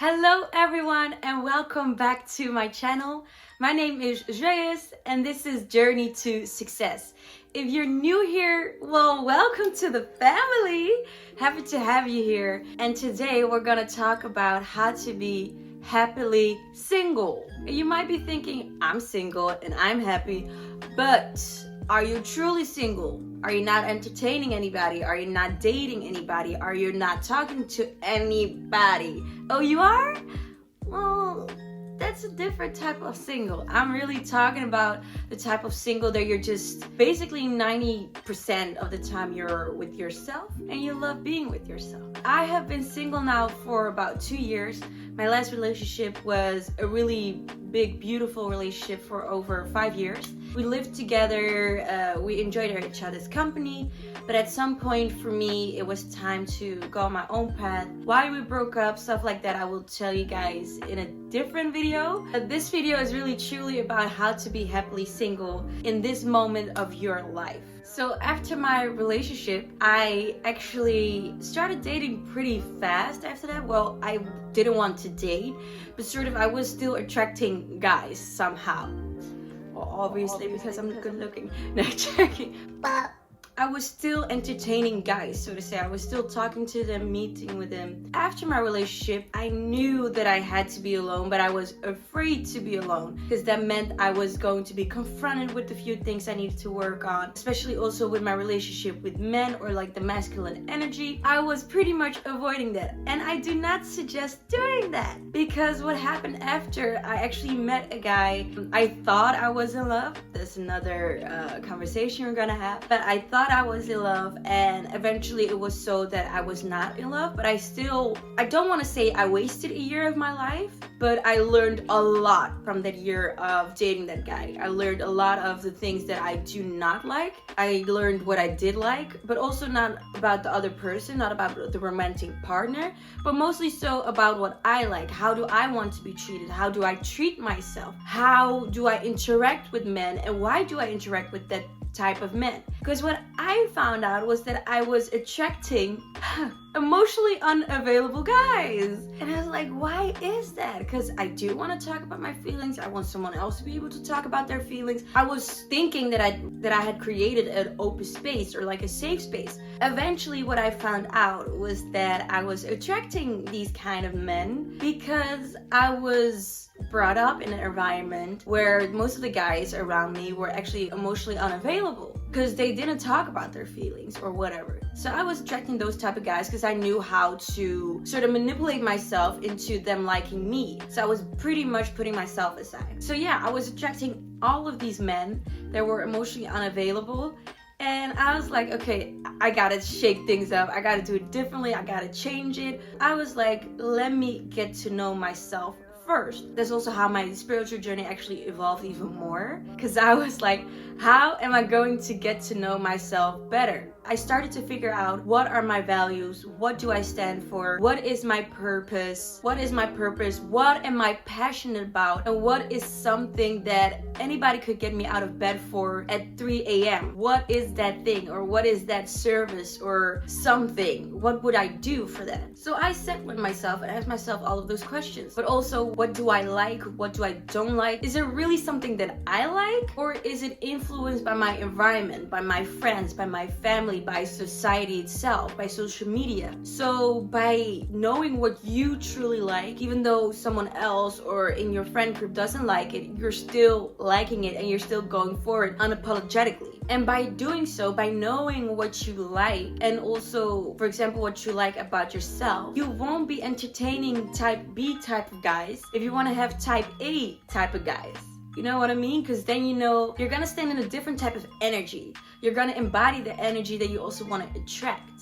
Hello everyone and welcome back to my channel. My name is Joyeuse and this is Journey to Success. If you're new here, well, welcome to the family. Happy to have you here. And today we're gonna talk about how to be happily single. You might be thinking, I'm single and I'm happy, but are you truly single? Are you not entertaining anybody? Are you not dating anybody? Are you not talking to anybody? Oh, you are? Well, that's a different type of single. I'm really talking about the type of single that you're just basically 90% of the time you're with yourself and you love being with yourself. I have been single now for about 2 years. My last relationship was a really big, beautiful relationship for over 5 years. We lived together, we enjoyed each other's company, but at some point for me, it was time to go on my own path. Why we broke up, stuff like that, I will tell you guys in a different video. This video is really truly about how to be happily single in this moment of your life. So after my relationship, I actually started dating pretty fast after that. Well, I didn't want to date, but sort of I was still attracting guys somehow. Well, obviously because I'm good looking. No, joking. But I was still entertaining guys, so to say. I was still talking to them, meeting with them. After my relationship, I knew that I had to be alone, but I was afraid to be alone because that meant I was going to be confronted with a few things I needed to work on, especially also with my relationship with men or like the masculine energy. I was pretty much avoiding that, and I do not suggest doing that because what happened after I actually met a guy, I thought I was in love. That's another conversation we're gonna have, but I thought I was in love, and eventually it was so that I was not in love. But I don't want to say I wasted a year of my life, but I learned a lot from that year of dating that guy. I learned a lot of the things that I do not like. I learned what I did like, but also not about the other person, not about the romantic partner, but mostly so about what I like. How do I want to be treated? How do I treat myself? How do I interact with men, and why do I interact with that type of men? Because what I found out was that I was attracting emotionally unavailable guys, and I was like, why is that? Because I do want to talk about my feelings. I want someone else to be able to talk about their feelings. I was thinking that I had created an open space or like a safe space. Eventually what I found out was that I was attracting these kind of men because I was brought up in an environment where most of the guys around me were actually emotionally unavailable because they didn't talk about their feelings or whatever. So I was attracting those type of guys because I knew how to sort of manipulate myself into them liking me. So I was pretty much putting myself aside. So yeah, I was attracting all of these men that were emotionally unavailable. And I was like, okay, I gotta shake things up. I gotta do it differently. I gotta change it. I was like, let me get to know myself first. That's also how my spiritual journey actually evolved even more, because I was like, how am I going to get to know myself better? I started to figure out, what are my values? What do I stand for? What is my purpose? What is my purpose? What am I passionate about? And what is something that anybody could get me out of bed for at 3 a.m.? What is that thing? Or what is that service or something? What would I do for that? So I sat with myself and asked myself all of those questions. But also, what do I like? What do I don't like? Is it really something that I like? Or is it influenced by my environment, by my friends, by my family, by society itself, by social media? So by knowing what you truly like, even though someone else or in your friend group doesn't like it, you're still liking it and you're still going forward unapologetically. And by doing so, by knowing what you like, and also, for example, what you like about yourself, you won't be entertaining type B type of guys if you want to have type A type of guys. You know what I mean? Because then you know you're gonna stand in a different type of energy. You're gonna embody the energy that you also want to attract.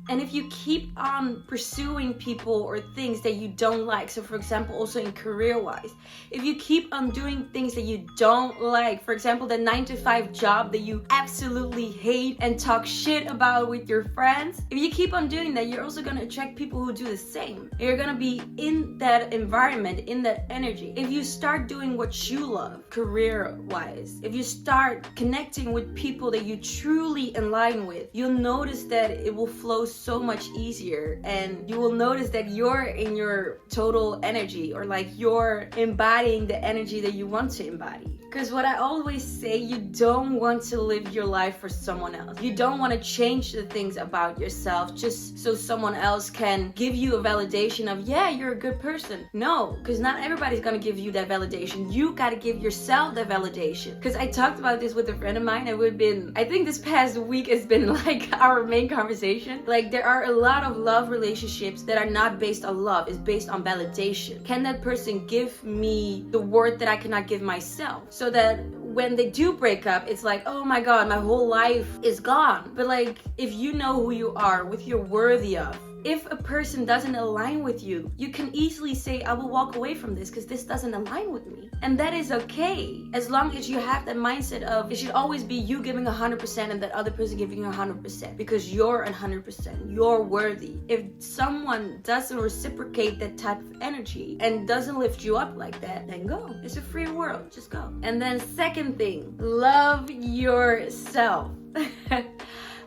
And if you keep on pursuing people or things that you don't like, so for example, also in career-wise, if you keep on doing things that you don't like, for example, the 9-to-5 job that you absolutely hate and talk shit about with your friends, if you keep on doing that, you're also going to attract people who do the same. You're going to be in that environment, in that energy. If you start doing what you love, career-wise, if you start connecting with people that you truly align with, you'll notice that it will flow so much easier, and you will notice that you're in your total energy, or like you're embodying the energy that you want to embody. Because what I always say, you don't want to live your life for someone else. You don't want to change the things about yourself just so someone else can give you a validation of, yeah, you're a good person. No, because not everybody's gonna give you that validation. You gotta give yourself that validation. Because I talked about this with a friend of mine, and I think this past week has been like our main conversation. Like, there are a lot of love relationships that are not based on love, it's based on validation. Can that person give me the word that I cannot give myself? So that when they do break up, it's like, oh my god, my whole life is gone. But like, if you know who you are, what you're worthy of, if a person doesn't align with you, you can easily say, I will walk away from this because this doesn't align with me. And that is okay. As long as you have that mindset of, it should always be you giving 100% and that other person giving 100%, because you're 100%, you're worthy. If someone doesn't reciprocate that type of energy and doesn't lift you up like that, then go. It's a free world, just go. And then second thing, love yourself.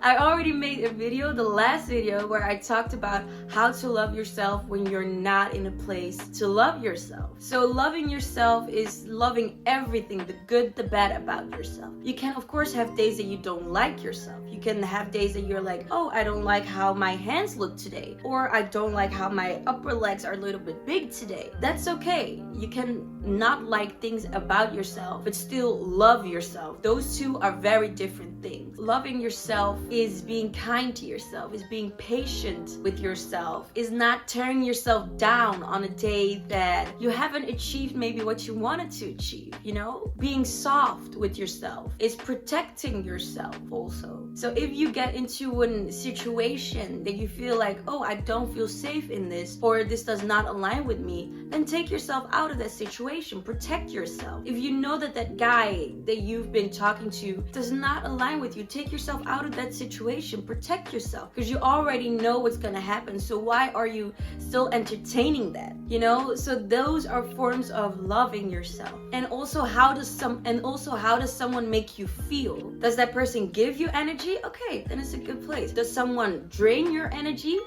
I already made a video, the last video, where I talked about how to love yourself when you're not in a place to love yourself. So loving yourself is loving everything, the good, the bad about yourself. You can of course have days that you don't like yourself. You can have days that you're like, oh, I don't like how my hands look today, or I don't like how my upper legs are a little bit big today. That's okay. You can not like things about yourself, but still love yourself. Those two are very different things. Loving yourself is being kind to yourself, is being patient with yourself, is not tearing yourself down on a day that you haven't achieved maybe what you wanted to achieve, you know? Being soft with yourself is protecting yourself also. So if you get into a situation that you feel like, oh, I don't feel safe in this, or this does not align with me, then take yourself out of that situation. Protect yourself. If you know that that guy that you've been talking to does not align with you, take yourself out of that situation. Protect yourself, because you already know what's gonna happen. So why are you still entertaining that? You know? So those are forms of loving yourself. And also, how does someone make you feel? Does that person give you energy? Okay, then it's a good place. Does someone drain your energy?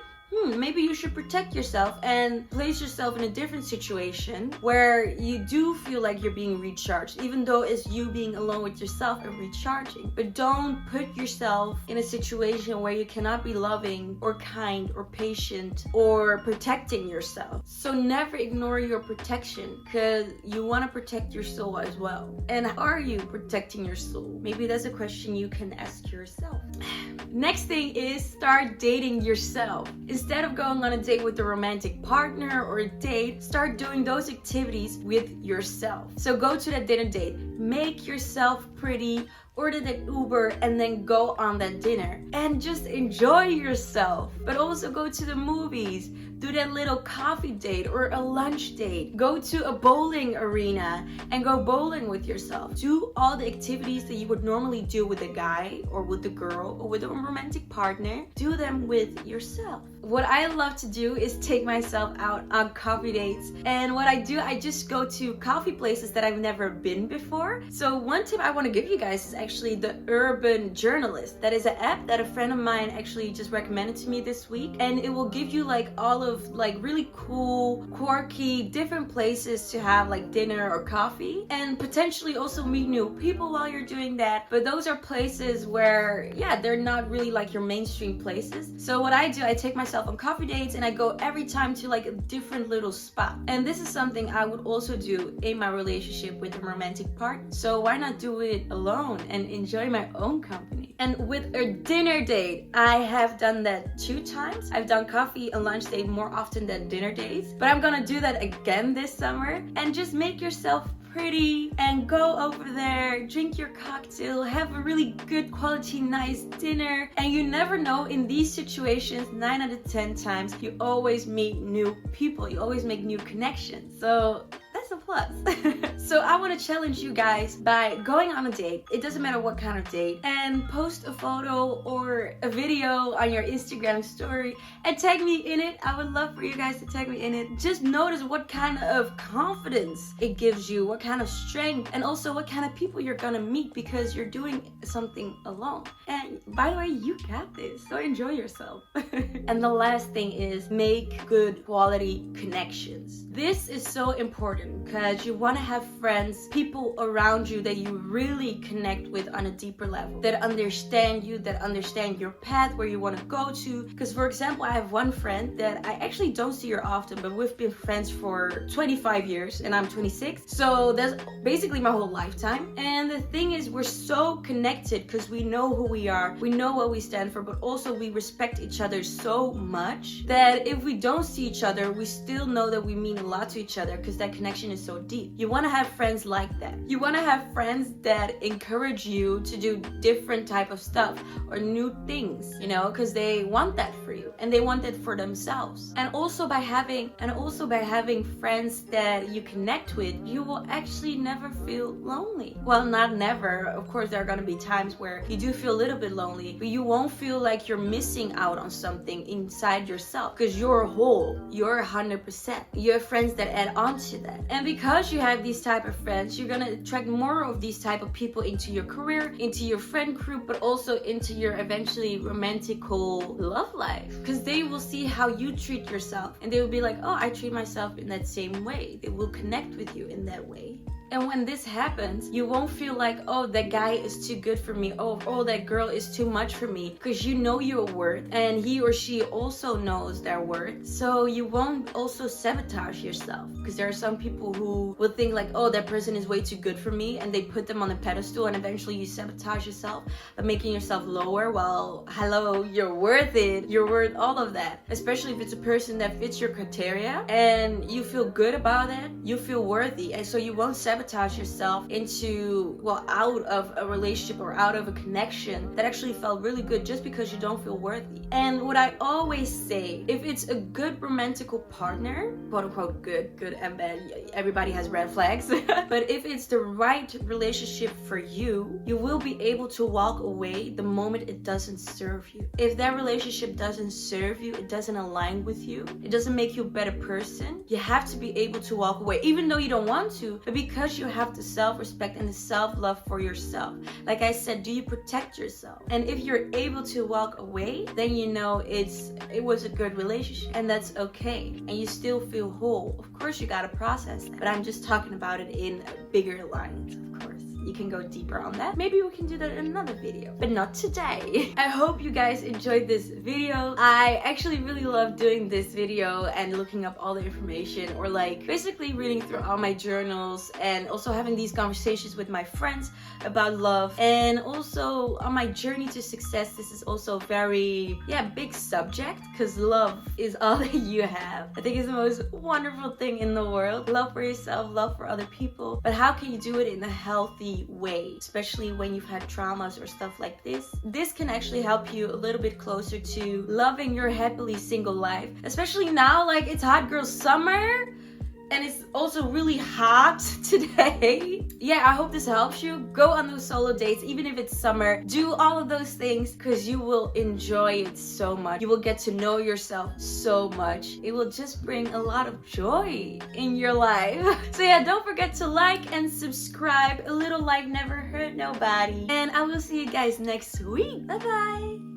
Maybe you should protect yourself and place yourself in a different situation where you do feel like you're being recharged, even though it's you being alone with yourself and recharging. But don't put yourself in a situation where you cannot be loving or kind or patient or protecting yourself. So never ignore your protection, because you want to protect your soul as well. And are you protecting your soul? Maybe that's a question you can ask yourself. Next thing is, start dating yourself. Instead of going on a date with a romantic partner or a date, start doing those activities with yourself. So go to that dinner date, make yourself pretty, order that Uber, and then go on that dinner and just enjoy yourself. But also go to the movies, do that little coffee date or a lunch date, go to a bowling arena and go bowling with yourself. Do all the activities that you would normally do with a guy or with a girl or with a romantic partner. Do them with yourself. What I love to do is take myself out on coffee dates, and what I do, I just go to coffee places that I've never been before. So one tip I want to give you guys is actually the Urban Journalist. That is an app that a friend of mine actually just recommended to me this week, and it will give you like all of like really cool, quirky, different places to have like dinner or coffee, and potentially also meet new people while you're doing that. But those are places where, yeah, they're not really like your mainstream places. So what I do, I take myself on coffee dates and I go every time to like a different little spot. And this is something I would also do in my relationship with a romantic partner. So why not do it alone and enjoy my own company? And with a dinner date, I have done that 2 times. I've done coffee and lunch date more often than dinner dates, but I'm gonna do that again this summer. And just make yourself pretty and go over there, drink your cocktail, have a really good quality nice dinner. And you never know, in these situations, 9 out of 10 times you always meet new people, you always make new connections. So that's a plus. So I want to challenge you guys by going on a date. It doesn't matter what kind of date, and post a photo or a video on your Instagram story and tag me in it. I would love for you guys to tag me in it. Just notice what kind of confidence it gives you, what kind of strength, and also what kind of people you're gonna meet because you're doing something alone. And by the way, you got this. So enjoy yourself. And the last thing is make good quality connections. This is so important because you want to have friends, people around you that you really connect with on a deeper level, that understand you, that understand your path, where you want to go to. Because for example, I have one friend that I actually don't see her often, but we've been friends for 25 years and I'm 26. So that's basically my whole lifetime. And the thing is, we're so connected because we know who we are, we know what we stand for, but also we respect each other so much that if we don't see each other, we still know that we mean a lot to each other because that connection is so deep. You want to have friends like that. You want to have friends that encourage you to do different type of stuff or new things, you know, because they want that for you and they want it for themselves. And also by having friends that you connect with, you will actually never feel lonely. Well, not never. Of course, there are going to be times where you do feel a little bit lonely, but you won't feel like you're missing out on something inside yourself because you're whole. You're 100%. You have friends that add on to that. And because you have these type of friends, you're gonna attract more of these type of people into your career, into your friend group, but also into your eventually romantical love life. Because they will see how you treat yourself and they will be like, oh, I treat myself in that same way. They will connect with you in that way. And when this happens, you won't feel like, oh, that guy is too good for me. Oh, that girl is too much for me. Because you know your worth and he or she also knows their worth. So you won't also sabotage yourself. Because there are some people who will think like, oh, that person is way too good for me. And they put them on a pedestal and eventually you sabotage yourself by making yourself lower. Well, hello, you're worth it. You're worth all of that. Especially if it's a person that fits your criteria and you feel good about it. You feel worthy. And so you won't sabotage yourself into, well, out of a relationship or out of a connection that actually felt really good just because you don't feel worthy. And what I always say, if it's a good romantical partner, quote unquote good and bad, everybody has red flags, but if it's the right relationship for you, you will be able to walk away the moment it doesn't serve you. If that relationship doesn't serve you, it doesn't align with you, it doesn't make you a better person, you have to be able to walk away, even though you don't want to, but because you have the self-respect and the self-love for yourself. Like I said, do you protect yourself? And if you're able to walk away, then you know it was a good relationship and that's okay. And you still feel whole. Of course you gotta process that, but I'm just talking about it in bigger lines, of course. You can go deeper on that. Maybe we can do that in another video, but not today. I hope you guys enjoyed this video. I actually really love doing this video and looking up all the information, or like basically reading through all my journals and also having these conversations with my friends about love. And also on my journey to success, this is also very, big subject because love is all that you have. I think it's the most wonderful thing in the world. Love for yourself, love for other people. But how can you do it in a healthy way, especially when you've had traumas or stuff like this? This can actually help you a little bit closer to loving your happily single life, especially now, like it's hot girl summer and it's also really hot today. I hope this helps you. Go on those solo dates, even if it's summer. Do all of those things because you will enjoy it so much. You will get to know yourself so much. It will just bring a lot of joy in your life. So don't forget to like and subscribe. A little like never hurt nobody. And I will see you guys next week. Bye bye.